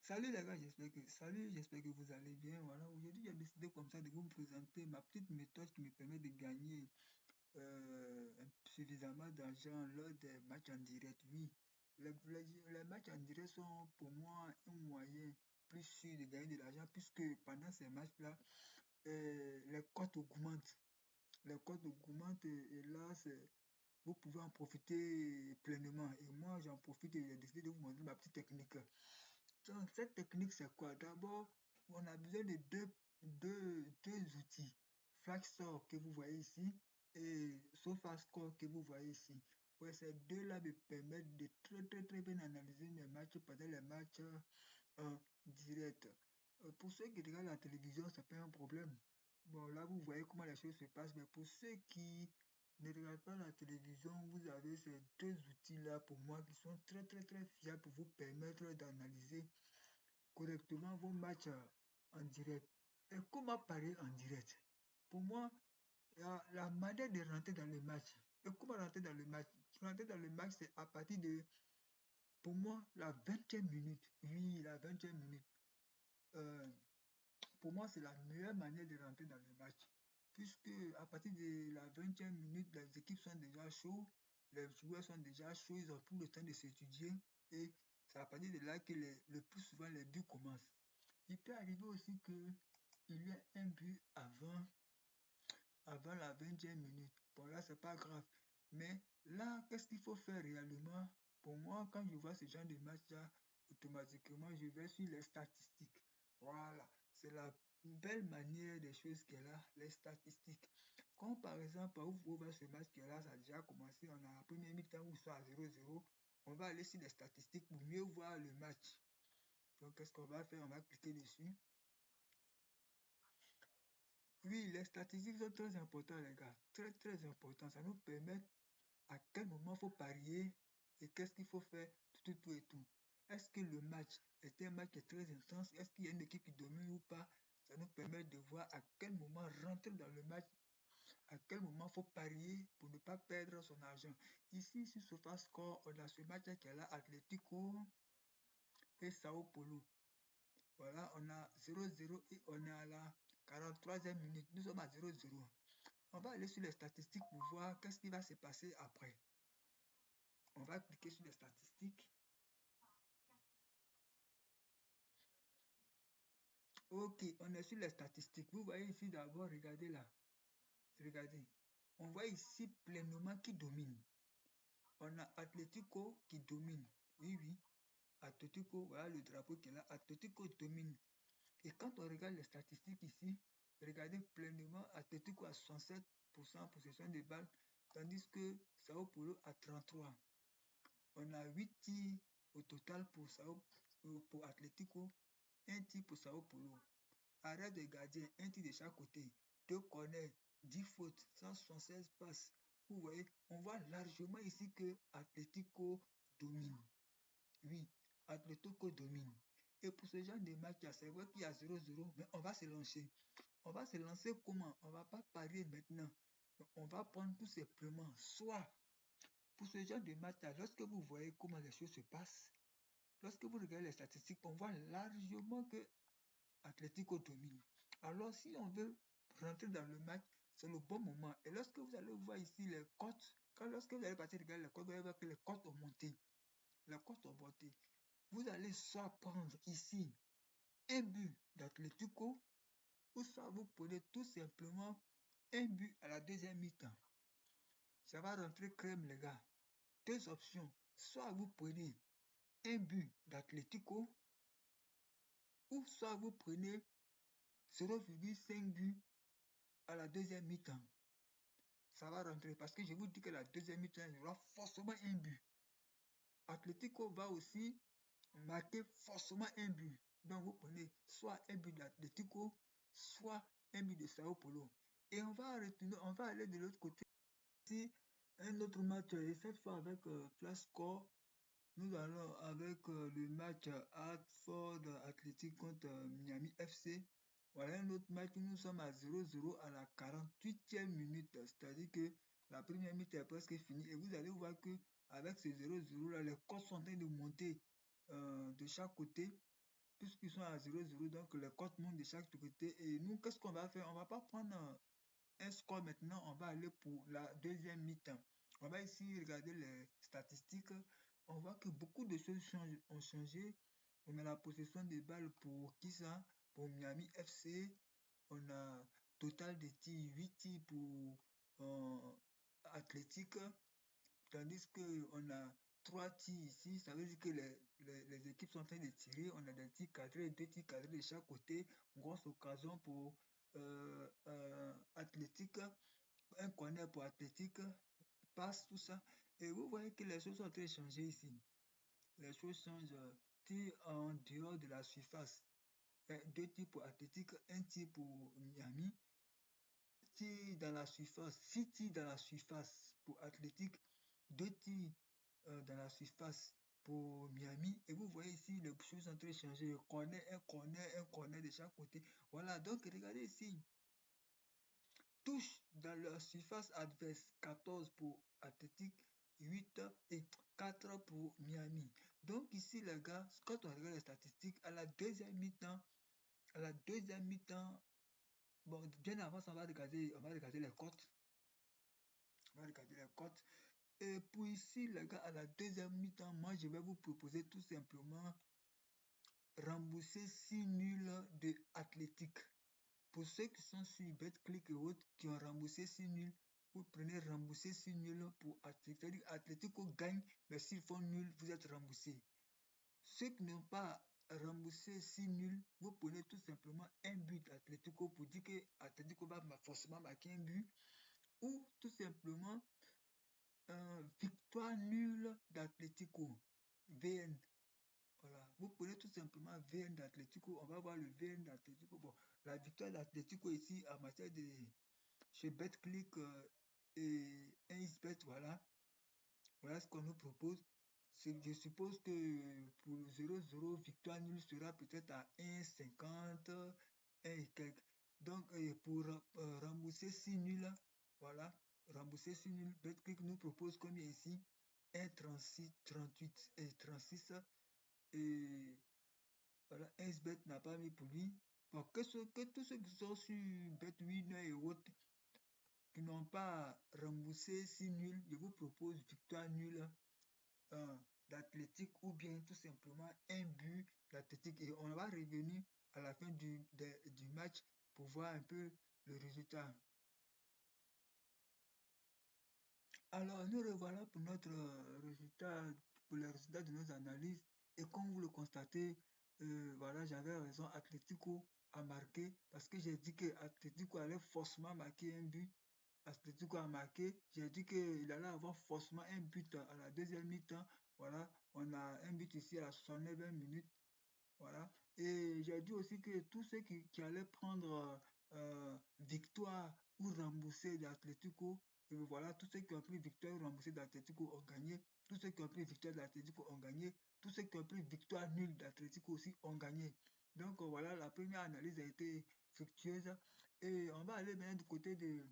J'espère que vous allez bien. Voilà, aujourd'hui, j'ai décidé comme ça de vous présenter ma petite méthode qui me permet de gagner suffisamment d'argent lors des matchs en direct. Oui, les matchs en direct sont pour moi un moyen plus sûr de gagner de l'argent puisque pendant ces matchs-là, les cotes augmentent. Les cotes augmentent et là, vous pouvez en profiter pleinement. Et moi, j'en profite et j'ai décidé de vous montrer ma petite technique. Donc, cette technique, c'est quoi? D'abord, on a besoin de deux outils. Flagscore que vous voyez ici et SofaScore que vous voyez ici. Ouais, ces deux-là me permettent de très bien analyser mes matchs pendant les matchs en direct. Pour ceux qui regardent la télévision, ça peut être un problème. Bon, là, vous voyez comment les choses se passent, mais pour ceux qui ne regardent pas la télévision, vous avez ces deux outils-là pour moi qui sont très fiables pour vous permettre d'analyser correctement vos matchs en direct. Et comment parier en direct? Pour moi, la manière de rentrer dans le match. Et comment rentrer dans le match? Rentrer dans le match, c'est à partir de, pour moi, la 20e minute. Oui, la 20e minute. Euh, pour moi, c'est la meilleure manière de rentrer dans le match. Puisque à partir de la 20e minute, les équipes sont déjà chaudes, les joueurs sont déjà chauds, ils ont tout le temps de s'étudier. Et c'est à partir de là que le plus souvent les buts commencent. Il peut arriver aussi qu'il y ait un but avant la 20e minute. Bon, là, c'est pas grave. Mais là, qu'est-ce qu'il faut faire réellement? Pour moi, quand je vois ce genre de match-là, automatiquement, je vais sur les statistiques. Voilà, c'est la belle manière des choses qu'elle a, les statistiques. Comme par exemple, vous voyez ce match qui est là, ça a déjà commencé, on a la première mi-temps où ça à 0-0. On va aller sur les statistiques pour mieux voir le match. Donc, qu'est-ce qu'on va faire? On va cliquer dessus. Oui, les statistiques sont très importantes, les gars. Très importantes. Ça nous permet à quel moment il faut parier et qu'est-ce qu'il faut faire, tout et tout. Est-ce que le match est un match qui est très intense? Est-ce qu'il y a une équipe qui domine ou pas? Ça nous permet de voir à quel moment rentrer dans le match, à quel moment il faut parier pour ne pas perdre son argent. Ici, sur SofaScore, on a ce match qui est là, Atlético et Sao Paulo. Voilà, on a 0-0 et on est à la 43e minute. Nous sommes à 0-0. On va aller sur les statistiques pour voir qu'est-ce qui va se passer après. On va cliquer sur les statistiques. Ok, on est sur les statistiques. Vous voyez ici d'abord, regardez là. Regardez. On voit ici pleinement qui domine. On a Atlético qui domine. Oui. Atlético, voilà le drapeau qui est là. Atlético domine. Et quand on regarde les statistiques ici, regardez pleinement, Atlético a 67% possession de balles, tandis que Sao Paulo a 33%. On a 8 tirs au total pour Atlético, 1 tir pour Sao Paulo. Arrêt de gardien, 1 tir de chaque côté, 2 corners, 10 fautes, 176 passes. Vous voyez, on voit largement ici que Atlético domine. Oui, Atlético domine. Et pour ce genre de match, c'est vrai qu'il y a 0-0, mais on va se lancer. On va se lancer comment? On ne va pas parier maintenant. On va prendre tout simplement, soit pour ce genre de match, lorsque vous voyez comment les choses se passent, lorsque vous regardez les statistiques, on voit largement que Atlético domine. Alors, si on veut rentrer dans le match, c'est le bon moment. Et lorsque vous allez voir ici les cotes, lorsque vous allez partir regarder les cotes, vous allez voir que les cotes ont monté. Les cotes ont monté. Vous allez soit prendre ici un but d'Atlético, ou soit vous prenez tout simplement un but à la deuxième mi-temps. Ça va rentrer crème, les gars. Deux options. Soit vous prenez un but d'Atlético, ou soit vous prenez 0,5 but à la deuxième mi-temps. Ça va rentrer parce que je vous dis que la deuxième mi-temps, il y aura forcément un but. Atlético va aussi marquer forcément un but. Donc vous prenez soit un but d'Atlético, soit un but de Sao Paulo. Et on va aller de l'autre côté. Si un autre match, et cette fois avec Flash-Score, nous allons avec le match Hartford Athletic contre Miami FC. Voilà un autre match où nous sommes à 0-0 à la 48e minute. C'est-à-dire que la première minute est presque finie. Et vous allez voir que avec ce 0-0 là, les cotes sont en train de monter de chaque côté. puisqu'ils sont à 0-0, donc les cotes montent de chaque côté. Et nous, qu'est-ce qu'on va faire? On va pas prendre un score maintenant, on va aller pour la deuxième mi-temps. On va ici regarder les statistiques. On voit que beaucoup de choses ont changé. On a la possession de balles pour qui ça? Pour Miami FC. On a total de tirs, 8 tirs pour Athletic. Tandis qu'on a 3 tirs ici, ça veut dire que les équipes sont en train de tirer. On a des tirs cadrés, 2 tirs cadrés de chaque côté. Grosse occasion pour Athletic, un corner pour Athletic, passe, tout ça. Et vous voyez que les choses sont en train de changer ici. Les choses changent. Tir en dehors de la surface. 2 tirs pour Athletic, 1 tir pour Miami. Tirs dans la surface, 6 tirs dans la surface pour Athletic, 2 tirs dans la surface pour Miami. Et vous voyez ici, les choses sont en train de changer. Un corner de chaque côté. Voilà, donc regardez ici. Touche dans la surface adverse, 14 pour Athletic, 8 et 4 pour Miami. Donc ici, les gars, quand on regarde les statistiques, à la deuxième mi-temps, bon, bien avant ça, on va regarder les cotes. On va regarder les cotes. Et pour ici, les gars, à la deuxième mi-temps, moi, je vais vous proposer tout simplement rembourser 6 nuls de Athletic. Pour ceux qui sont sur BetClick et autres, qui ont remboursé 6 nuls, vous prenez rembourser 6 nuls pour Athletic. C'est-à-dire Atletico gagne, mais s'ils font nul, vous êtes remboursé. Ceux qui n'ont pas remboursé 6 nuls, vous prenez tout simplement un but d'Atletico pour dire que Atletico va forcément marquer un but, ou tout simplement victoire nulle d'Atletico. VN. Voilà. Vous prenez tout simplement VN d'Atletico. On va voir le VN d'Atletico. Bon, la victoire d'Atletico ici en matière de chez BetClick et 1xBet, voilà. Voilà ce qu'on nous propose. Je suppose que pour 0-0, victoire nulle sera peut-être à 1,50, 1 et quelques. Donc, pour rembourser 6 nuls, voilà, rembourser 6 nuls, BetClick nous propose combien ici? 1,36, 38 et 36. Et voilà, 1xBet n'a pas mis pour lui. Bon, que tous ceux qui sont sur BetWinner et autres, qui n'ont pas remboursé 6 nuls, je vous propose victoire nulle d'Athletic ou bien tout simplement un but d'Athletic. Et on va revenir à la fin du match pour voir un peu le résultat. Alors, nous revoilà pour notre résultat, pour les résultats de nos analyses. Et comme vous le constatez, voilà, j'avais raison, Atlético a marqué parce que j'ai dit que Atlético allait forcément marquer un but. Atlético a marqué, j'ai dit qu'il allait avoir forcément un but à la deuxième mi-temps. Voilà, on a un but ici à la 69e minute. Voilà. Et j'ai dit aussi que tous ceux qui allaient prendre victoire ou rembourser d'Atlético, et voilà, tous ceux qui ont pris victoire ou remboursé d'Atlético ont gagné. Tous ceux qui ont pris victoire d'Atlético ont gagné. Tous ceux qui ont pris victoire nulle d'Atlético aussi ont gagné. Donc voilà, la première analyse a été fructueuse. Et on va aller maintenant du côté de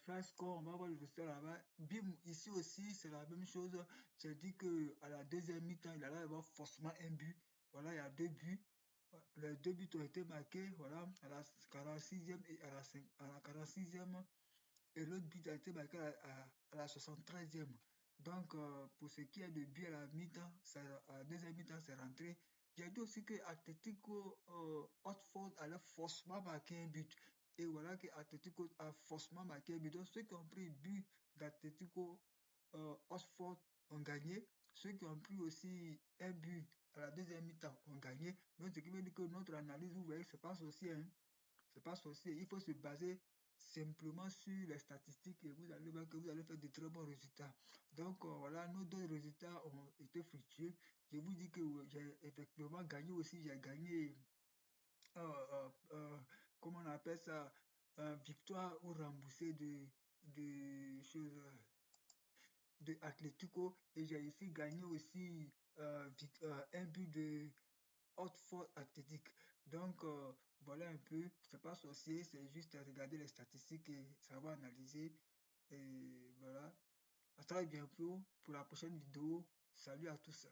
Flasco, on va voir le résultat là-bas. Bim, ici aussi, c'est la même chose. J'ai dit que à la deuxième mi-temps, il allait y avoir forcément un but. Voilà, il y a 2 buts. Les 2 buts ont été marqués, voilà, à la 46e et à la 46e. Et l'autre but a été marqué à la 73e. Donc, pour ce qui est de but à la mi-temps, à la deuxième mi-temps, c'est rentré. J'ai dit aussi que Atletico Hotford allait forcément marquer un but. Et voilà que Atletico a forcément marqué un but. Donc, ceux qui ont pris but d'Atletico Hotford ont gagné. Ceux qui ont pris aussi un but à la deuxième mi-temps ont gagné. Donc, ce qui veut dire que notre analyse, vous voyez, c'est pas sorcier, hein. C'est pas sorcier. Il faut se baser simplement sur les statistiques et vous allez voir que vous allez faire de très bons résultats. Donc voilà, nos 2 résultats ont été fructueux. Je vous dis que j'ai effectivement gagné aussi. J'ai gagné, euh, euh, euh, comment on appelle ça, victoire ou remboursé de Atlético. Et j'ai ici gagné aussi un but de Hartford Athletic. Donc, voilà un peu, c'est pas sorcier, c'est juste regarder les statistiques et savoir analyser. Et voilà. À très bientôt pour la prochaine vidéo. Salut à tous.